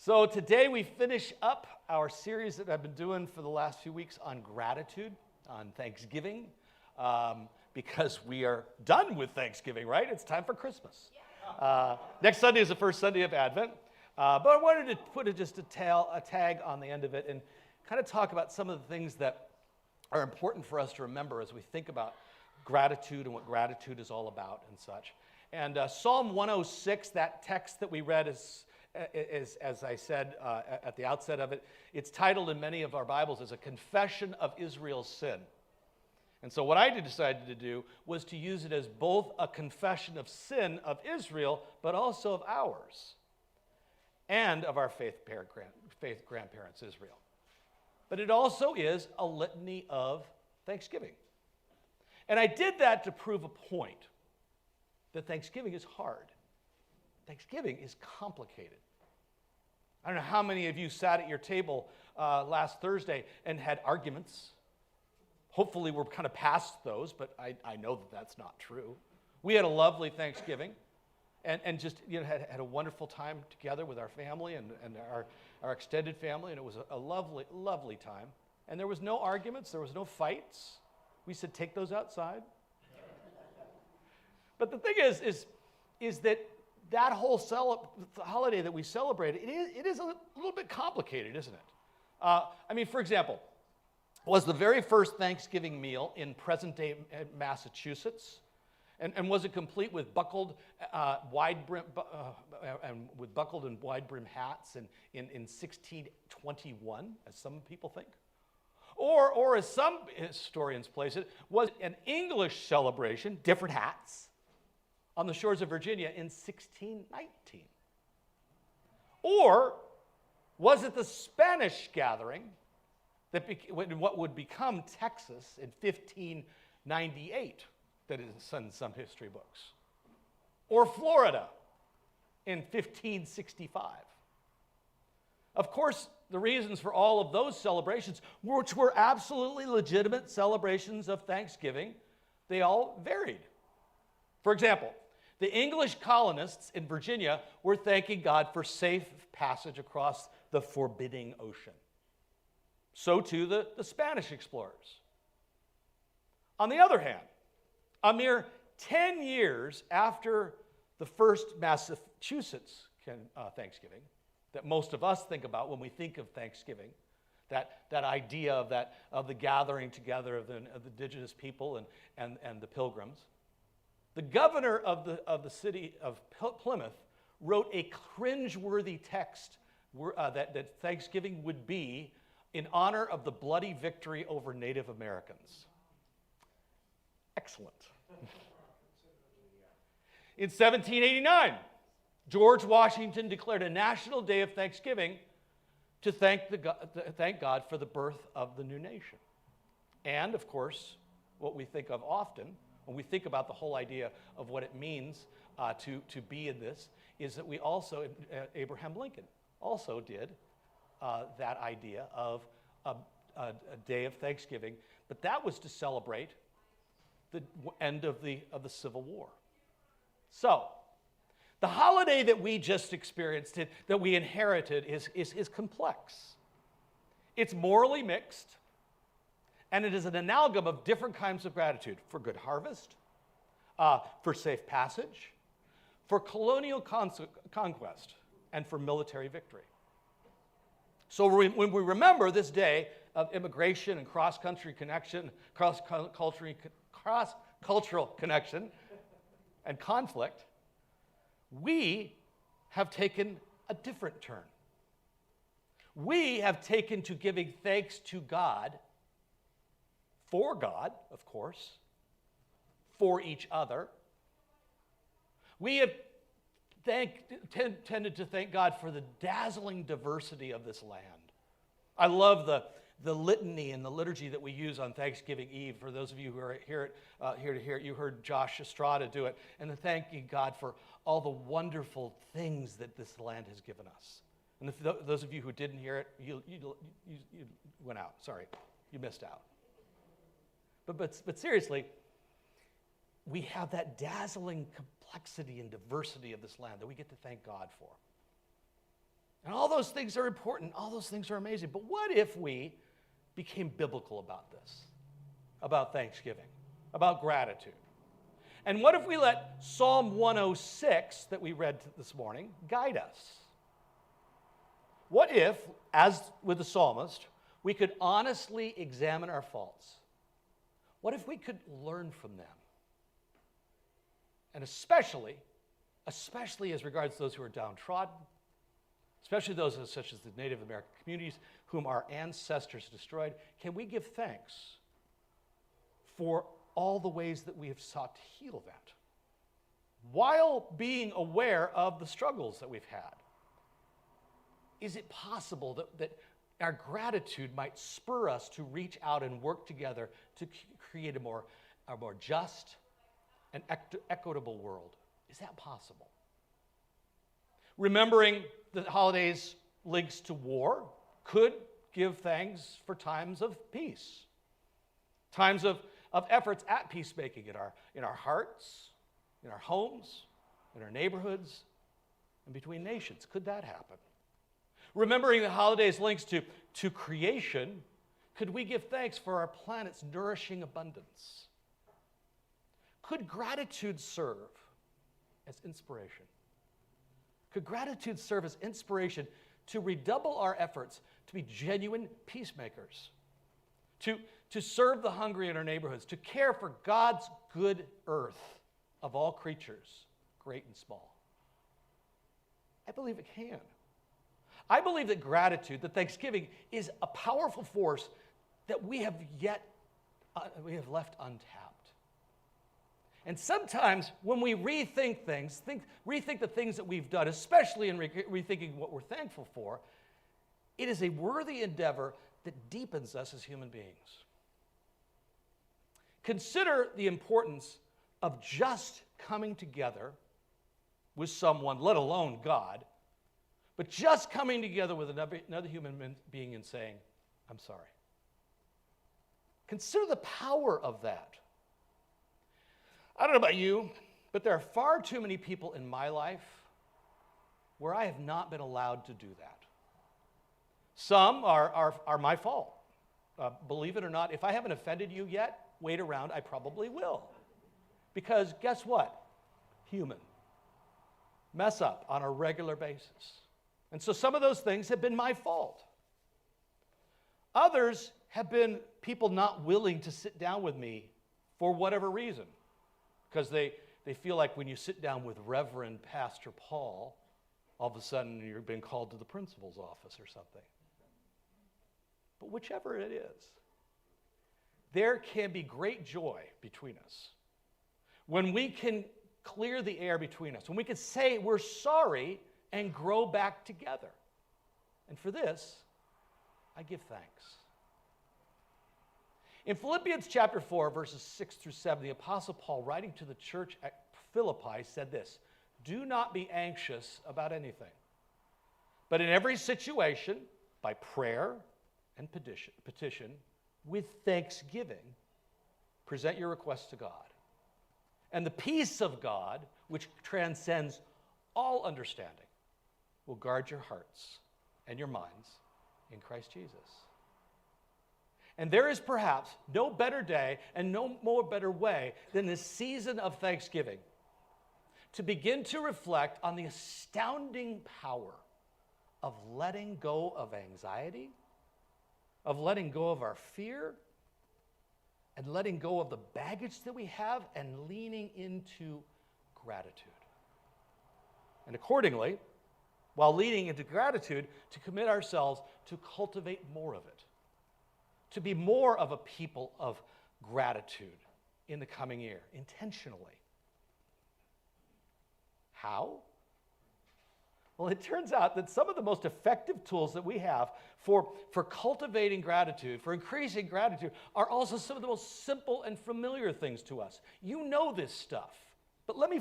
So today we finish up our series that I've been doing for the last few weeks on gratitude, on Thanksgiving, because we are done with Thanksgiving, right? It's time for Christmas. Next Sunday is the first Sunday of Advent, but I wanted to put just a tag on the end of it and kind of talk about some of the things that are important for us to remember as we think about gratitude and what gratitude is all about and such. And Psalm 106, that text that we read is, as I said at the outset of it, it's titled in many of our Bibles as a confession of Israel's sin. And so what I decided to do was to use it as both a confession of sin of Israel, but also of ours and of our faith grandparents, Israel. But it also is a litany of thanksgiving. And I did that to prove a point, that Thanksgiving is hard. Thanksgiving is complicated. I don't know how many of you sat at your table last Thursday and had arguments. Hopefully we're kind of past those, but I know that that's not true. We had a lovely Thanksgiving and just had a wonderful time together with our family and our extended family, and it was a lovely, lovely time. And there was no arguments, there was no fights. We said, take those outside. But the thing is that whole holiday that we celebrate, it is a little bit complicated, isn't it? For example, was the very first Thanksgiving meal in present-day Massachusetts, and was it complete with buckled wide brim and wide brim hats in 1621, as some people think, or as some historians place it, was an English celebration, different hats, on the shores of Virginia in 1619? Or was it the Spanish gathering that what would become Texas in 1598 that is in some history books? Or Florida in 1565? Of course, the reasons for all of those celebrations, which were absolutely legitimate celebrations of Thanksgiving, they all varied. For example, the English colonists in Virginia were thanking God for safe passage across the forbidding ocean. So too the Spanish explorers. On the other hand, a mere 10 years after the first Massachusetts Thanksgiving, that most of us think about when we think of Thanksgiving, that idea of the gathering together of the indigenous people and the pilgrims, the governor of the city of Plymouth wrote a cringeworthy text that Thanksgiving would be in honor of the bloody victory over Native Americans. Excellent. In 1789, George Washington declared a national day of Thanksgiving to thank God for the birth of the new nation. And, of course, what we think of often when we think about the whole idea of what it means to be in this, is that we also, Abraham Lincoln also did that idea of a day of Thanksgiving, but that was to celebrate the end of the Civil War. So, the holiday that we just experienced, that we inherited, is complex. It's morally mixed. And it is an amalgam of different kinds of gratitude for good harvest, for safe passage, for colonial conquest, and for military victory. So when we remember this day of immigration and cross-cultural connection and conflict, we have taken a different turn. We have taken to giving thanks to God, for God, of course, for each other. We have tended to thank God for the dazzling diversity of this land. I love the litany and the liturgy that we use on Thanksgiving Eve. For those of you who are here to hear it, you heard Josh Estrada do it, and then thanking God for all the wonderful things that this land has given us. And if those of you who didn't hear it, you went out. Sorry, you missed out. But seriously, we have that dazzling complexity and diversity of this land that we get to thank God for. And all those things are important. All those things are amazing. But what if we became biblical about this, about Thanksgiving, about gratitude? And what if we let Psalm 106 that we read this morning guide us? What if, as with the psalmist, we could honestly examine our faults? What if we could learn from them? And especially as regards those who are downtrodden, especially those such as the Native American communities whom our ancestors destroyed, can we give thanks for all the ways that we have sought to heal that, while being aware of the struggles that we've had? Is it possible that our gratitude might spur us to reach out and work together to create a more just and equitable world? Is that possible? Remembering the holidays links to war could give thanks for times of peace, times of efforts at peacemaking in our hearts, in our homes, in our neighborhoods, and between nations. Could that happen? Remembering the holidays links to creation, could we give thanks for our planet's nourishing abundance? Could gratitude serve as inspiration? Could gratitude serve as inspiration to redouble our efforts to be genuine peacemakers, to serve the hungry in our neighborhoods, to care for God's good earth of all creatures, great and small? I believe it can. I believe that gratitude, that Thanksgiving, is a powerful force that we have left untapped. And sometimes when we rethink things, rethink the things that we've done, especially in rethinking what we're thankful for, it is a worthy endeavor that deepens us as human beings. Consider the importance of just coming together with someone, let alone God, but just coming together with another human being and saying, I'm sorry. Consider the power of that. I don't know about you, but there are far too many people in my life where I have not been allowed to do that. Some are my fault. Believe it or not, if I haven't offended you yet, wait around, I probably will. Because guess what? Human. Mess up on a regular basis. And so some of those things have been my fault. Others have been people not willing to sit down with me for whatever reason. Because they feel like when you sit down with Reverend Pastor Paul, all of a sudden you're being called to the principal's office or something. But whichever it is, there can be great joy between us when we can clear the air between us, when we can say we're sorry and grow back together. And for this, I give thanks. In Philippians chapter 4, verses 6 through 7, the Apostle Paul, writing to the church at Philippi, said this: do not be anxious about anything, but in every situation, by prayer and petition, with thanksgiving, present your requests to God. And the peace of God, which transcends all understanding, will guard your hearts and your minds in Christ Jesus. And there is perhaps no better day and no more better way than this season of Thanksgiving to begin to reflect on the astounding power of letting go of anxiety, of letting go of our fear, and letting go of the baggage that we have and leaning into gratitude. And accordingly, while leaning into gratitude, to commit ourselves to cultivate more of it, to be more of a people of gratitude in the coming year, intentionally. How? Well, it turns out that some of the most effective tools that we have for cultivating gratitude, for increasing gratitude, are also some of the most simple and familiar things to us. You know this stuff, but let me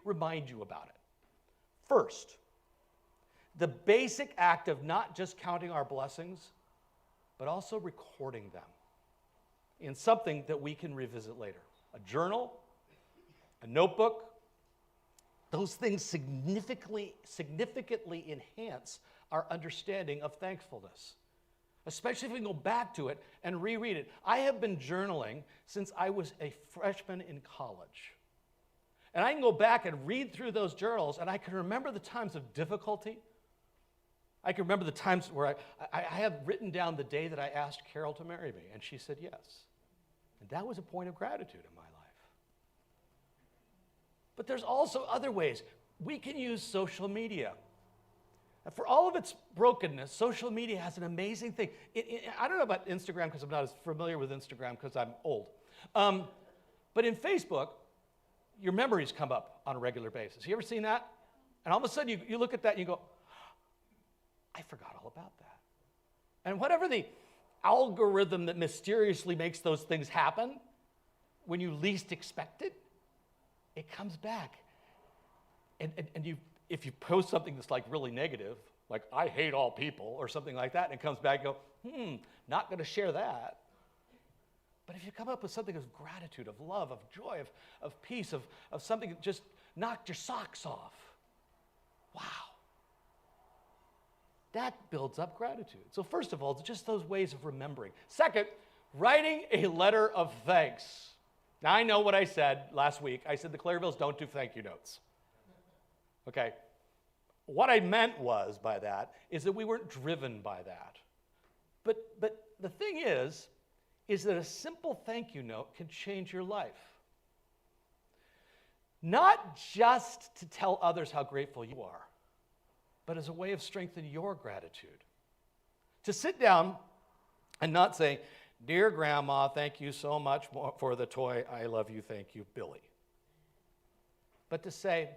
remind you about it. First, the basic act of not just counting our blessings, but also recording them in something that we can revisit later. A journal, a notebook. Those things significantly enhance our understanding of thankfulness, especially if we can go back to it and reread it. I have been journaling since I was a freshman in college. And I can go back and read through those journals, and I can remember the times of difficulty. I can remember the times where I have written down the day that I asked Carol to marry me, and she said yes. And that was a point of gratitude in my life. But there's also other ways. We can use social media. And for all of its brokenness, social media has an amazing thing. I don't know about Instagram because I'm not as familiar with Instagram because I'm old. But in Facebook, your memories come up on a regular basis. You ever seen that? And all of a sudden you look at that and you go, I forgot all about that. And whatever the algorithm that mysteriously makes those things happen, when you least expect it, it comes back. And if you post something that's like really negative, like I hate all people or something like that, and it comes back and go, not going to share that. But if you come up with something of gratitude, of love, of joy, of peace, of something that just knocked your socks off, wow. That builds up gratitude. So first of all, it's just those ways of remembering. Second, writing a letter of thanks. Now, I know what I said last week. I said the Clairvilles don't do thank you notes. Okay? What I meant by that is that we weren't driven by that. But the thing is that a simple thank you note can change your life. Not just to tell others how grateful you are, but as a way of strengthening your gratitude. To sit down and not say, "Dear Grandma, thank you so much for the toy. I love you, thank you, Billy." But to say,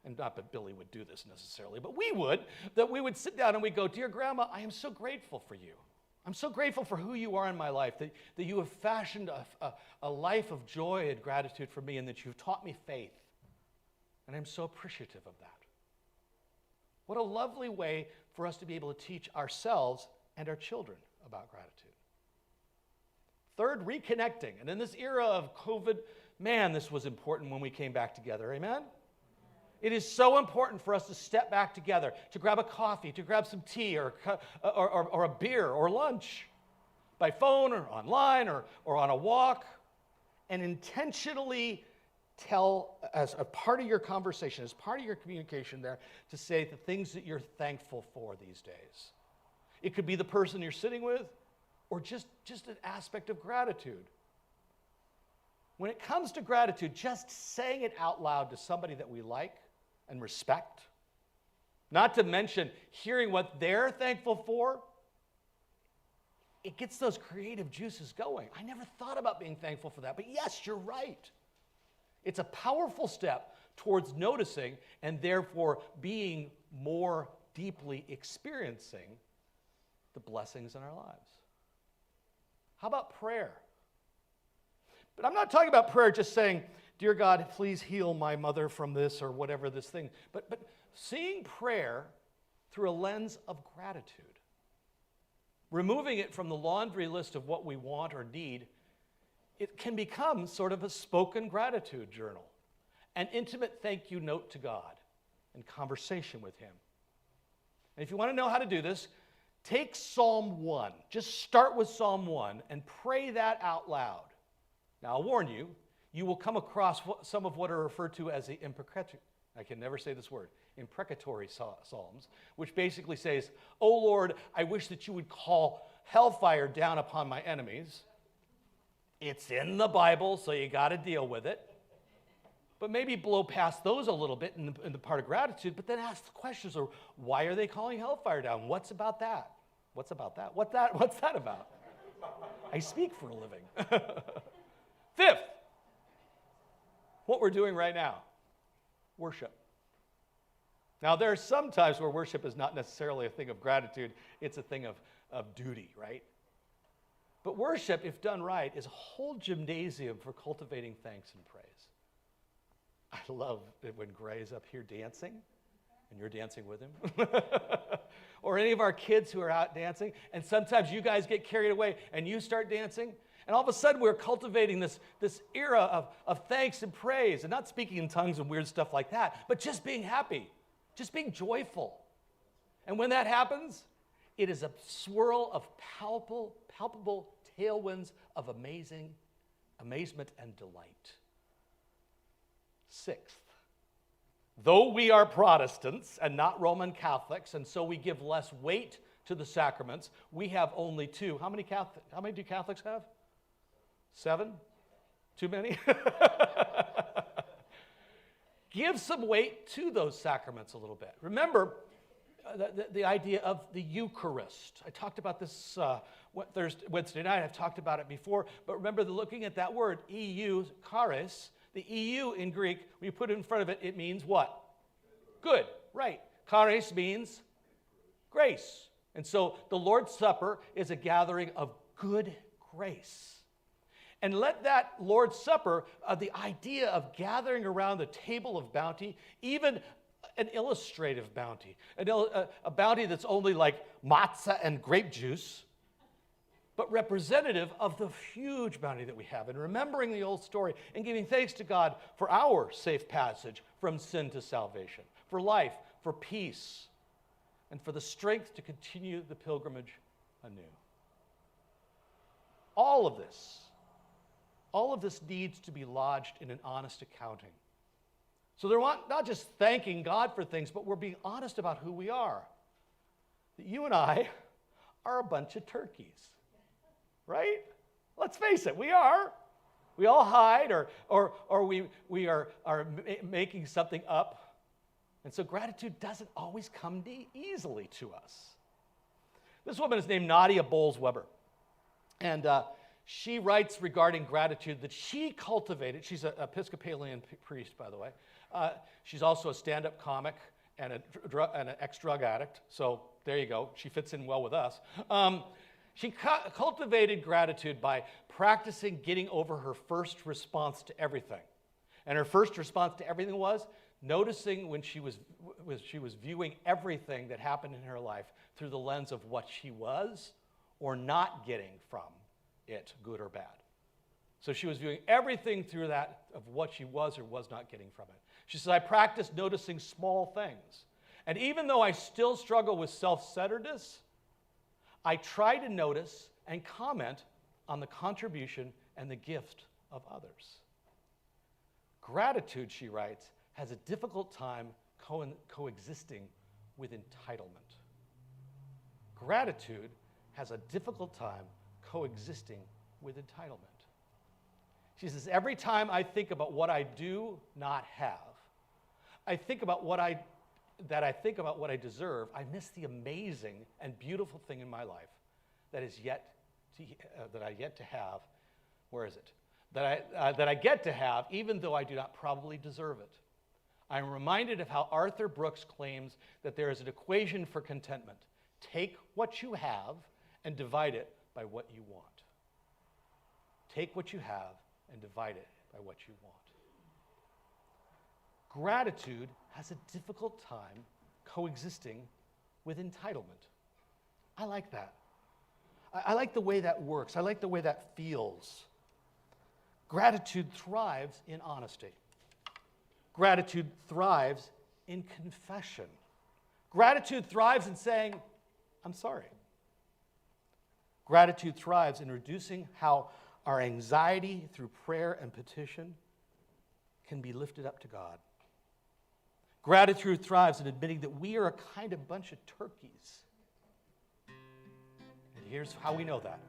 and not that Billy would do this necessarily, but we would sit down and we'd go, "Dear Grandma, I am so grateful for you. I'm so grateful for who you are in my life, that you have fashioned a life of joy and gratitude for me, and that you've taught me faith. And I'm so appreciative of that." What a lovely way for us to be able to teach ourselves and our children about gratitude. Third, reconnecting. And in this era of COVID, man, this was important when we came back together. Amen? It is so important for us to step back together, to grab a coffee, to grab some tea or a beer or lunch by phone or online or on a walk, and intentionally tell, as a part of your conversation, as part of your communication there, to say the things that you're thankful for these days. It could be the person you're sitting with, or just an aspect of gratitude. When it comes to gratitude, just saying it out loud to somebody that we like and respect, not to mention hearing what they're thankful for, it gets those creative juices going. I never thought about being thankful for that, but yes, you're right. It's a powerful step towards noticing and therefore being more deeply experiencing the blessings in our lives. How about prayer? But I'm not talking about prayer just saying, "Dear God, please heal my mother from this," or whatever this thing. But seeing prayer through a lens of gratitude. Removing it from the laundry list of what we want or need, it can become sort of a spoken gratitude journal, an intimate thank you note to God in conversation with Him. And if you want to know how to do this, take Psalm 1. Just start with Psalm 1 and pray that out loud. Now, I'll warn you, you will come across some of what are referred to as the imprecatory psalms, which basically says, "Oh Lord, I wish that you would call hellfire down upon my enemies." It's in the Bible, so you got to deal with it. But maybe blow past those a little bit in the part of gratitude, but then ask the questions of, why are they calling hellfire down? What's about that? What's about that? What's that about? I speak for a living. Fifth, what we're doing right now, worship. Now, there are some times where worship is not necessarily a thing of gratitude. It's a thing of duty, right? But worship, if done right, is a whole gymnasium for cultivating thanks and praise. I love it when Gray's up here dancing, and you're dancing with him. Or any of our kids who are out dancing, and sometimes you guys get carried away and you start dancing, and all of a sudden we're cultivating this era of thanks and praise, and not speaking in tongues and weird stuff like that, but just being happy, just being joyful. And when that happens, it is a swirl of palpable tailwinds of amazement and delight. Sixth, though we are Protestants and not Roman Catholics, and so we give less weight to the sacraments, we have only two. How many do Catholics have? 7? Too many? Give some weight to those sacraments a little bit. Remember the idea of the Eucharist. I talked about this Wednesday night. I've talked about it before. But remember, looking at that word, EU, charis, the EU in Greek, when you put it in front of it, it means what? Good, right. Charis means grace. And so the Lord's Supper is a gathering of good grace. And let that Lord's Supper, the idea of gathering around the table of bounty, even an illustrative bounty, a bounty that's only like matzah and grape juice, but representative of the huge bounty that we have, and remembering the old story and giving thanks to God for our safe passage from sin to salvation, for life, for peace, and for the strength to continue the pilgrimage anew. All of this needs to be lodged in an honest accounting. So they're not just thanking God for things, but we're being honest about who we are. That you and I are a bunch of turkeys, right? Let's face it, we are. We all hide, or we are making something up. And so gratitude doesn't always come easily to us. This woman is named Nadia Bowles-Weber. And she writes regarding gratitude that she cultivated. She's an Episcopalian priest, by the way. She's also a stand-up comic and an ex-drug addict. So there you go. She fits in well with us. She cultivated gratitude by practicing getting over her first response to everything. And her first response to everything was noticing when she was viewing everything that happened in her life through the lens of what she was or not getting from it, good or bad. So she was viewing everything through that of what she was or was not getting from it. She says, I practiced noticing small things. And even though I still struggle with self-centeredness, I try to notice and comment on the contribution and the gift of others. Gratitude, she writes, has a difficult time coexisting with entitlement. Gratitude has a difficult time coexisting with entitlement. She says, every time I think about what I do not have, I think about what I deserve, I miss the amazing and beautiful thing in my life that I yet to have. Where is it? That I get to have, even though I do not probably deserve it. I'm reminded of how Arthur Brooks claims that there is an equation for contentment. Take what you have and divide it by what you want. Take what you have and divide it by what you want. Gratitude has a difficult time coexisting with entitlement. I like that. I like the way that works. I like the way that feels. Gratitude thrives in honesty. Gratitude thrives in confession. Gratitude thrives in saying, I'm sorry. Gratitude thrives in reducing how our anxiety through prayer and petition can be lifted up to God. Gratitude thrives in admitting that we are a kind of bunch of turkeys. And here's how we know that.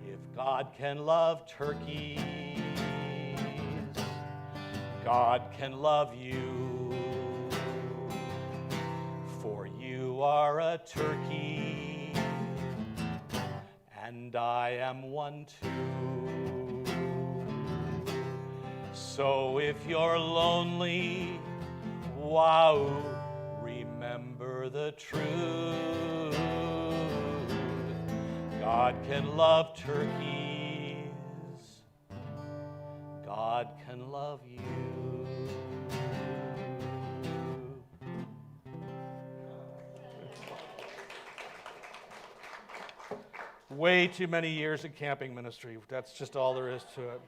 If God can love turkeys, God can love you. For you are a turkey, and I am one too. So if you're lonely, wow, remember the truth. God can love turkeys. God can love you. Way too many years in camping ministry. That's just all there is to it.